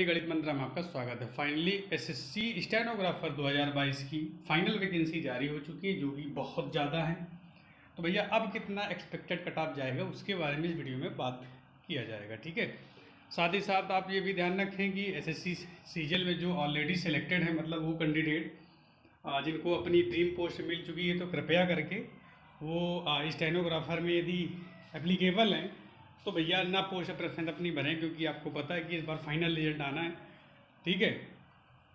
Study गणित मंत्र में आपका स्वागत है। फाइनली एसएससी स्टेनोग्राफर 2022 की फाइनल वैकेंसी जारी हो चुकी है, जो कि बहुत ज़्यादा है। तो भैया अब कितना एक्सपेक्टेड कट ऑफ जाएगा उसके बारे में इस वीडियो में बात किया जाएगा, ठीक है। साथ ही साथ आप ये भी ध्यान रखें कि एसएससी सीजीएल में जो ऑलरेडी सिलेक्टेड है, मतलब वो कैंडिडेट जिनको अपनी ड्रीम पोस्ट मिल चुकी है, तो कृपया करके वो स्टेनोग्राफर में यदि एप्लीकेबल हैं तो भैया ना पोस्ट प्रेफरेंस अपनी भरें, क्योंकि आपको पता है कि इस बार फाइनल रिजल्ट आना है, ठीक है।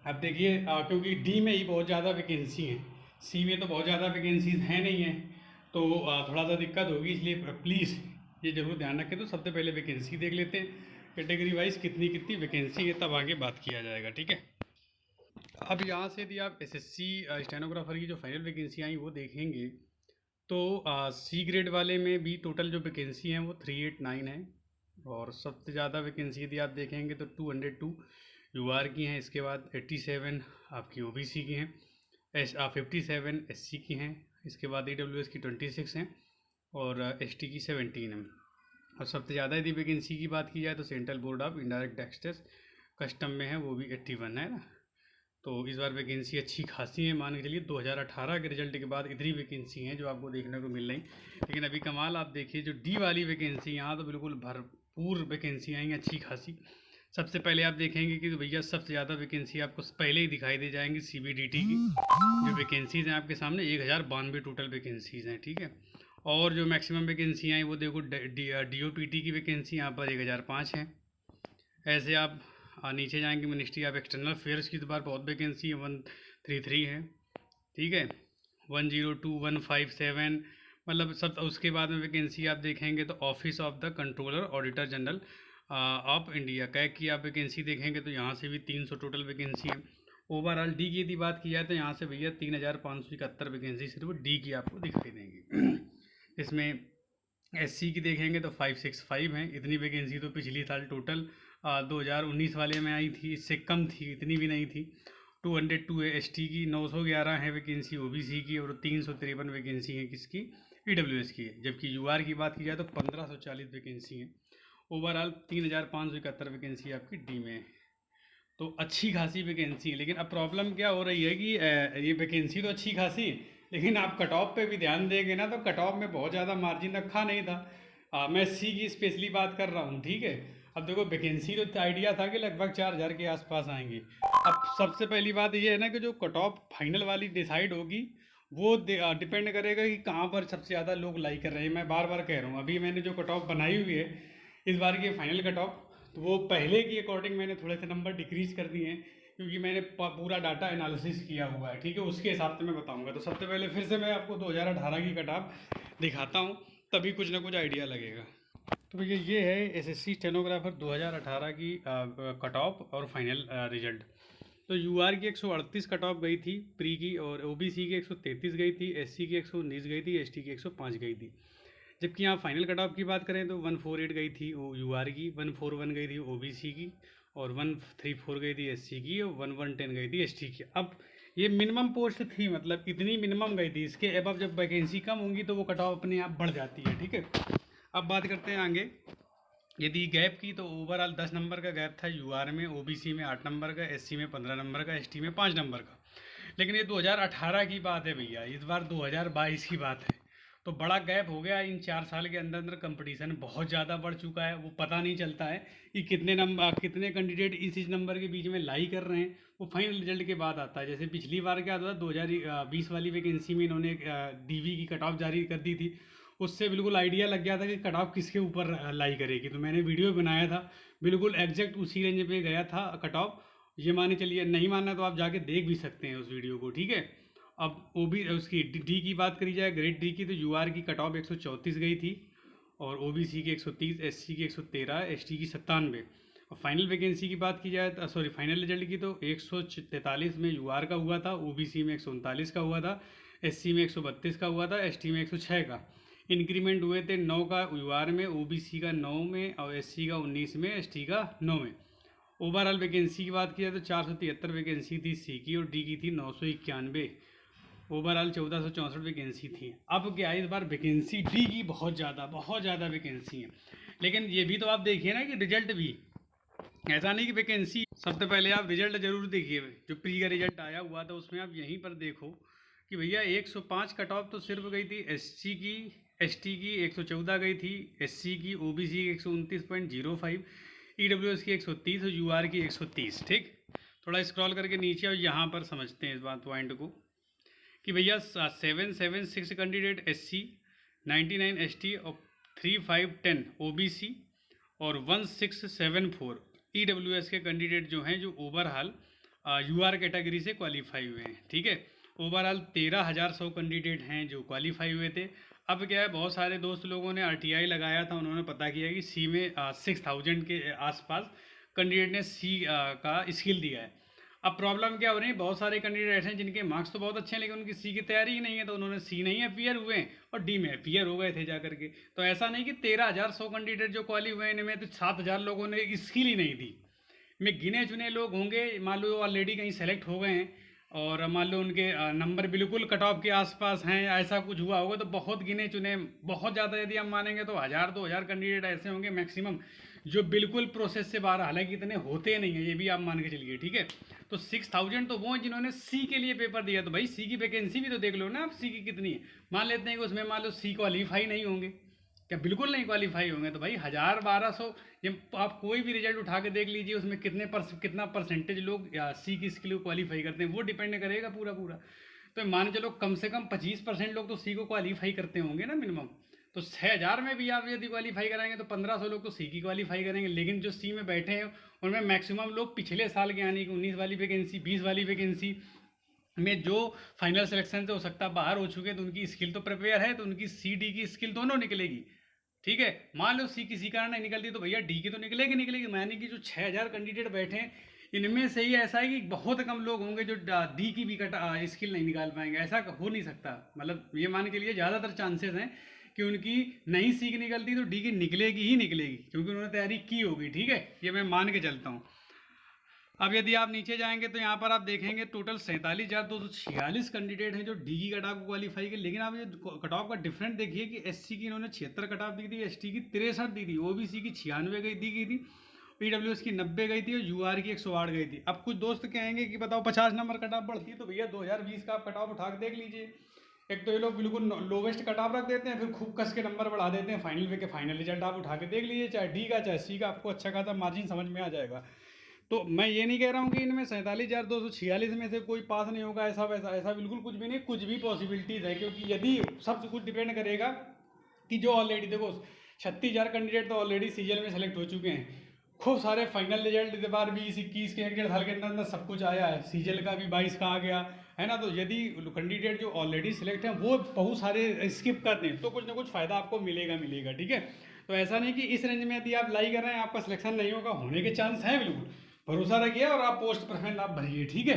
अब देखिए क्योंकि डी में ही बहुत ज़्यादा वैकेंसी हैं, सी में तो बहुत ज़्यादा वैकेंसीज हैं नहीं हैं, तो थोड़ा सा दिक्कत होगी। इसलिए प्लीज़ ये जरूर ध्यान रखें। तो सबसे पहले वैकेंसी देख लेते हैं कैटेगरी वाइज कितनी कितनी वैकेंसी है, तब आगे बात किया जाएगा, ठीक है। अब यहाँ से यदि आप एसएससी स्टेनोग्राफर की जो फाइनल वैकेंसी आई वो देखेंगे तो सी ग्रेड वाले में भी टोटल जो वैकेंसी हैं वो 389 है, और सबसे ज़्यादा वैकेंसी यदि आप देखेंगे तो 202 यूआर की हैं। इसके बाद 87 आपकी ओबीसी की हैं, 57 एससी की हैं। इसके बाद ईडब्ल्यूएस की 26 हैं और एसटी की 17 हैं। और सबसे ज़्यादा यदि वैकेंसी की बात की जाए तो central board of indirect taxes custom में है, वो भी 81 है ना। तो इस बार वैकेंसी अच्छी खासी है, मान के चलिए 2018 के रिजल्ट के बाद इतनी वैकेंसी हैं जो आपको देखने को मिल रही। लेकिन अभी कमाल आप देखिए जो डी वाली वैकेंसी, यहाँ तो बिल्कुल भरपूर वैकेंसी आई हैं अच्छी खासी। सबसे पहले आप देखेंगे कि भैया सबसे ज़्यादा वैकेंसी आपको पहले ही दिखाई दे जाएंगी सीबीडीटी की। जो वैकेंसीज़ हैं आपके सामने 1092 टोटल वैकेंसीज़ हैं, ठीक है। और जो मैक्सिमम वैकेंसी आई वो देखो डीओपीटी की वैकेंसी यहाँ पर 1005 है। ऐसे आप नीचे जाएंगे मिनिस्ट्री ऑफ एक्सटर्नल अफेयर्स की तो बार बहुत वैकेंसी है, 133 है, ठीक है। 102 157 मतलब सब। उसके बाद में वैकेंसी आप देखेंगे तो office of the controller auditor general of India CAG की आप वैकेंसी देखेंगे तो यहाँ से भी 300 टोटल वैकेंसी है। ओवरऑल डी की यदि बात की जाए तो यहाँ से भैया 3571 वैकेंसी सिर्फ डी की आपको दिखाई देंगी। इसमें एससी की देखेंगे तो 565 हैं। इतनी वैकेंसी तो पिछली साल टोटल 2019 वाले में आई थी, इससे कम थी, इतनी भी नहीं थी। 202 है एसटी की, 911 है वैकेंसी ओबीसी की, और 353 वैकेंसी है किसकी, ईडब्ल्यूएस की है। जबकि यूआर की बात की जाए तो 1540 वैकेंसी है। ओवरऑल 3571 वैकेंसी आपकी डी में है, तो अच्छी खासी वैकेंसी है। लेकिन अब प्रॉब्लम क्या हो रही है कि ये वैकेंसी तो अच्छी खासी है, लेकिन आप कट ऑफ पे भी ध्यान देंगे ना तो कट ऑफ में बहुत ज़्यादा मार्जिन रखा नहीं था। मैं सी की स्पेशली बात कर रहा हूँ, ठीक है। अब देखो वैकेंसी तो आइडिया था कि लगभग 4000 के आसपास आएंगी। अब सबसे पहली बात ये है ना कि जो कट ऑफ फाइनल वाली डिसाइड होगी वो डिपेंड करेगा कि कहाँ पर सबसे ज़्यादा लोग लाइक कर रहे हैं। मैं बार बार कह रहा हूँ, अभी मैंने जो कट ऑफ बनाई हुई है इस बार की फाइनल कट ऑफ, तो वो पहले की अकॉर्डिंग मैंने थोड़े से नंबर डिक्रीज कर दिए हैं, क्योंकि मैंने पूरा डाटा एनालिसिस किया हुआ है, ठीक है। उसके हिसाब से मैं बताऊंगा। तो सबसे पहले फिर से मैं आपको 2018 की कट ऑफ दिखाता हूँ, तभी कुछ ना कुछ आइडिया लगेगा। तो भैया ये है एसएससी स्टेनोग्राफर 2018 की कट ऑफ और फाइनल रिजल्ट। तो यूआर की 138 कट ऑफ गई थी प्री की, और ओबीसी की 133 गई थी, एससी की 119 गई थी, एसटी की 105 गई थी। जबकि यहाँ फाइनल कट ऑफ की बात करें तो 148 गई थी यूआर की, 141 गई थी ओबीसी की, और 134 गई थी एससी की, और 1110 गई थी एसटी की। अब ये मिनिमम पोस्ट थी, मतलब इतनी मिनिमम गई थी। इसके अब जब वैकेंसी कम होंगी तो वो कट ऑफ अपने आप बढ़ जाती है, ठीक है। अब बात करते हैं आगे यदि गैप की, तो ओवरऑल 10 नंबर का गैप था यूआर में, ओबीसी में 8 नंबर का, एससी में 15 नंबर का, एसटी में 5 नंबर का। लेकिन ये 2018 की बात है भैया, इस बार 2022 की बात है, तो बड़ा गैप हो गया। इन 4 साल के अंदर अंदर कंपटीशन बहुत ज़्यादा बढ़ चुका है। वो पता नहीं चलता है कि कितने कैंडिडेट इस नंबर के बीच में लाई कर रहे हैं, वो फाइनल रिजल्ट के बाद आता है। जैसे पिछली बार क्या था, 2020 वाली वैकेंसी में इन्होंने डीवी की कट ऑफ जारी कर दी थी, उससे बिल्कुल आइडिया लग गया था कि कट ऑफ किसके ऊपर लाई करेगी। तो मैंने वीडियो बनाया था, बिल्कुल एग्जैक्ट उसी रेंज पे गया था कट ऑफ। ये माने चलिए, नहीं मानना तो आप जाके देख भी सकते हैं उस वीडियो को, ठीक है। अब ओबी उसकी डी की बात करी जाए, ग्रेड डी की, तो यूआर की कट ऑफ 134 गई थी, और ओबीसी की 130, एससी की 113, एसटी की 97। और फाइनल वैकेंसी की बात की जाए तो सॉरी फाइनल रिजल्ट की, तो 143 में यूआर का हुआ था, ओबीसी में 139 का हुआ था, एससी में 132 का हुआ था, एसटी में 106 का। इंक्रीमेंट हुए थे 9 का यूआर में, ओबीसी का 9 में, और एससी का 19 में, एसटी का 9 में। ओवरऑल वैकेंसी की बात की जाए तो 473 वैकेंसी थी सी की, और डी की थी 991। ओवरऑल 1464 वैकेंसी थी। अब क्या है, इस बार वैकेंसी डी की बहुत ज़्यादा वैकेंसी है। लेकिन ये भी तो आप देखिए ना कि रिजल्ट भी ऐसा नहीं कि वैकेंसी, सबसे पहले आप रिजल्ट जरूर देखिए, जो प्री का रिजल्ट आया हुआ था उसमें आप यहीं पर देखो कि भैया 105 कट ऑफ तो सिर्फ गई थी एससी की, एसटी की 114 गई थी, एससी की, ओबीसी की 129.05, ईडब्ल्यूएस की 130 और यूआर की 130। ठीक, थोड़ा स्क्रॉल करके नीचे और यहाँ पर समझते हैं इस बात पॉइंट को कि भैया 776 कैंडिडेट एससी, 99 एसटी और 3510 ओबीसी और 1674 ईडब्ल्यूएस के कैंडिडेट जो हैं, जो ओवरऑल यूआर कैटेगरी से क्वालिफाई हुए हैं। ठीक है, ओवरऑल 13,100 कैंडिडेट हैं जो क्वालिफाई हुए थे। अब क्या है, बहुत सारे दोस्त लोगों ने आरटीआई लगाया था, उन्होंने पता किया कि सी में 6,000 के आसपास कैंडिडेट ने सी का स्किल दिया है। अब प्रॉब्लम क्या हो रही है, बहुत सारे कैंडिडेट हैं जिनके मार्क्स तो बहुत अच्छे हैं लेकिन उनकी सी की तैयारी ही नहीं है, तो उन्होंने सी नहीं अपीयर हुए हैं और डी में अपीयर हो गए थे जा करके। तो ऐसा नहीं कि 13,100 कैंडिडेट जो क्वाली हुए हैं इनमें तो 7,000 लोगों ने स्किल ही नहीं दी। में गिने चुने लोग होंगे, मान लो ऑलरेडी कहीं सेलेक्ट हो गए हैं और मान लो उनके नंबर बिल्कुल कट ऑफ के आसपास हैं, ऐसा कुछ हुआ होगा, तो बहुत गिने चुने, बहुत ज़्यादा यदि हम मानेंगे तो 1,000-2,000 कैंडिडेट ऐसे होंगे मैक्सिमम जो बिल्कुल प्रोसेस से बाहर, हालांकि इतने होते नहीं हैं, ये भी आप मान के चलिए। ठीक है, तो 6,000 तो वो हैं जिन्होंने सी के लिए पेपर दिया। तो भाई सी की वैकेंसी भी तो देख लो ना आप, सी की कितनी है। मान लेते हैं कि उसमें मान लो सी क्वालिफाई नहीं होंगे, क्या बिल्कुल नहीं क्वालिफाई होंगे, तो भाई 1,000-1,200, ये आप कोई भी रिजल्ट उठा के देख लीजिए उसमें कितना परसेंटेज लोग सी की स्किल को क्वालिफाई करते हैं, वो डिपेंड करेगा पूरा पूरा। तो मान चलो कम से कम 25% लोग तो सी को क्वालिफाई करते होंगे ना मिनिमम। तो 6,000 में भी आप यदि क्वालिफाई कराएंगे तो 1,500 लोग तो सी की क्वालिफाई करेंगे, लेकिन जो सी में बैठे हैं उनमें मैक्सिमम लोग पिछले साल के, यानी कि 19 वाली वैकेंसी, 20 वाली वैकेंसी में जो फाइनल सिलेक्शन से हो सकता है बाहर हो चुके हैं, तो उनकी स्किल तो प्रिपेयर है, तो उनकी सी डी की स्किल दोनों निकलेगी। ठीक है, मान लो सी किसी कारण नहीं निकलती तो भैया डी की तो निकलेगी निकलेगी। यानी कि जो 6,000 कैंडिडेट बैठे हैं इनमें से ही ऐसा है कि बहुत कम लोग होंगे जो डी की भी स्किल नहीं निकाल पाएंगे, ऐसा हो नहीं सकता। मतलब ये मान के लिए ज़्यादातर चांसेस हैं कि उनकी नहीं सीख निकलती तो डी की निकलेगी ही निकलेगी, क्योंकि उन्होंने तैयारी की होगी। ठीक है, ये मैं मान के चलता हूँ। अब यदि आप नीचे जाएंगे तो यहाँ पर आप देखेंगे टोटल 47,246 कैंडिडेट हैं जो डी की कट ऑफ को क्वालिफाई के। लेकिन आप ये कट ऑफ का डिफरेंट देखिए कि एससी की इन्होंने 76 कट ऑफ दी थी, एसटी की 63 दी थी, ओबीसी की 96 दी गई थी, ईडब्ल्यूएस की 90 गई थी और यूआर की 108 गई थी। अब कुछ दोस्त कहेंगे कि बताओ 50 नंबर कट ऑफ बढ़ती है, तो भैया 2020 का आप कट ऑफ उठा के देख लीजिए। एक तो ये लोग बिल्कुल लोवेस्ट कट ऑफ रख देते हैं, फिर खूब कस के नंबर बढ़ा देते हैं फाइनल वे के। फाइनल रिजल्ट आप उठा के देख लीजिए, चाहे डी का चाहे सी का, आपको अच्छा खासा मार्जिन समझ में आ जाएगा। तो मैं ये नहीं कह रहा हूँ कि इनमें 47,246 में से कोई पास नहीं होगा, ऐसा वैसा, ऐसा बिल्कुल कुछ भी नहीं, कुछ भी पॉसिबिलिटीज़ है। क्योंकि यदि सब कुछ डिपेंड करेगा कि जो ऑलरेडी देखो 36,000 कैंडिडेट तो ऑलरेडी सीजल में सेलेक्ट हो चुके हैं, खूब सारे फाइनल रिजल्ट इस बार 20-21 के 1.5 साल के अंदर अंदर सब कुछ आया है, सीजल का भी 22 का आ गया है ना। तो यदि कैंडिडेट जो ऑलरेडी सिलेक्ट हैं वो बहुत सारे स्किप कर दें तो कुछ ना कुछ फ़ायदा आपको मिलेगा। ठीक है, तो ऐसा नहीं कि इस रेंज में यदि आप लाई कर रहे हैं आपका सिलेक्शन नहीं होगा, होने के चांस हैं बिल्कुल। भरोसा रखिए और आप पोस्ट प्रेफरेंस आप भरिए। ठीक है,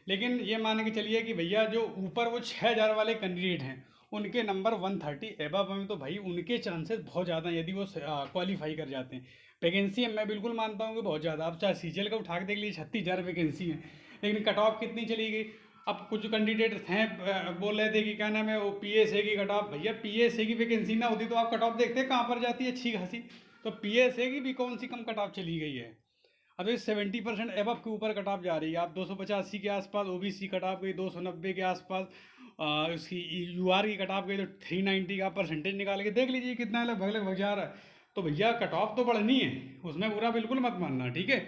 लेकिन ये मान के चलिए कि भैया जो ऊपर वो 6,000 वाले कैंडिडेट हैं उनके नंबर 130 एबव में, तो भाई उनके चांसेस बहुत ज़्यादा हैं यदि वो क्वालिफाई कर जाते हैं। वैकेंसी मैं बिल्कुल मानता हूँ कि बहुत ज़्यादा, आप चाहे सीजल का उठा के देख लीजिए 36,000 वैकेंसी है, लेकिन कट ऑफ कितनी चली गई। अब कुछ कैंडिडेट हैं बोल रहे थे कि क्या नाम है वो पीएसए की कट ऑफ, भैया पीएसए की वैकेंसी ना होती तो आप कट ऑफ देखते हैं कहाँ पर जाती है अच्छी खासी। तो पीएसए की भी कौन सी कम कट ऑफ चली गई है। अब ये 70% एबव के ऊपर कट ऑफ जा रही है। आप 285 के आसपास ओबीसी कट ऑफ गई, 290 के आसपास उसकी यूआर की कट ऑफ गई, तो 390 का परसेंटेज निकाल के देख लीजिए कितना लगभग जा रहा है। तो भैया कट ऑफ तो बढ़नी है, उसमें बुरा बिल्कुल मत मानना। ठीक है,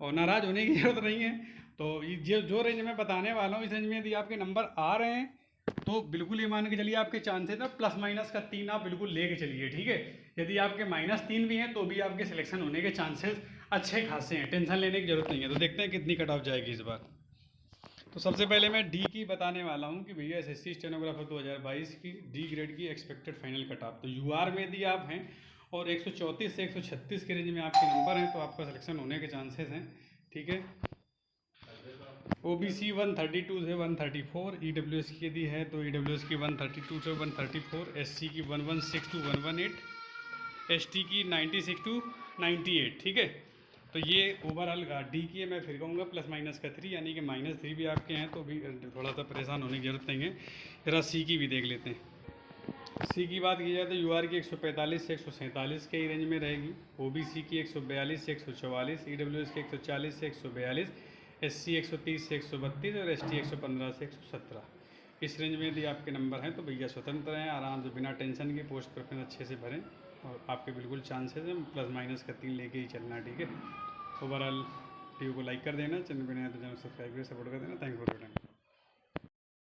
और नाराज़ होने की जरूरत नहीं है। तो ये जो रेंज में बताने वाला हूँ, इस रेंज में यदि आपके नंबर आ रहे हैं तो बिल्कुल ये मान के चलिए आपके चांसेस है प्लस माइनस का 3 आप बिल्कुल लेके चलिए। ठीक है, यदि आपके -3 भी हैं तो भी आपके सिलेक्शन होने के चांसेस अच्छे खासे हैं, टेंशन लेने की जरूरत नहीं है। तो देखते हैं कितनी कट ऑफ जाएगी इस बार। तो सबसे पहले मैं डी की बताने वाला हूँ कि भैया एसएससी स्टेनोग्राफर 2022 की डी ग्रेड की एक्सपेक्टेड फाइनल कट ऑफ। तो यूआर में यदि आप हैं और 134 से 136 के रेंज में आपके नंबर हैं तो आपका सिलेक्शन होने के चांसेस हैं। ठीक है, ओबीसी 132 से 134, ईडब्ल्यूएस की यदि है तो ईडब्ल्यूएस की 132 से 134, एससी की 116 to 118, एसटी की 96 to 98। ठीक है, तो ये ओवरऑल डी की है। मैं फिर कहूँगा प्लस माइनस का 3, यानी कि -3 भी आपके हैं तो भी थोड़ा सा परेशान होने की जरूरत नहीं है। जरा सी की भी देख लेते हैं। सी की बात की जाए तो यूआर की 145 से 147 के रेंज में रहेगी, ओबीसी की 142 से 144, ईडब्ल्यूएस की 140 से 142, एससी 130 से 132 और एसटी 115 से 117। इस रेंज में यदि आपके नंबर हैं तो भैया स्वतंत्र हैं, आराम से बिना टेंशन के पोस्ट प्रेफरेंस अच्छे से भरें और आपके बिल्कुल चांसेस हैं प्लस माइनस का 3 लेके ही चलना है, ठीक है। ओवरऑल वीडियो को लाइक कर देना, चैनल पर नया तो चैनल सब्सक्राइब कर सपोर्ट कर देना। Thank you for your time.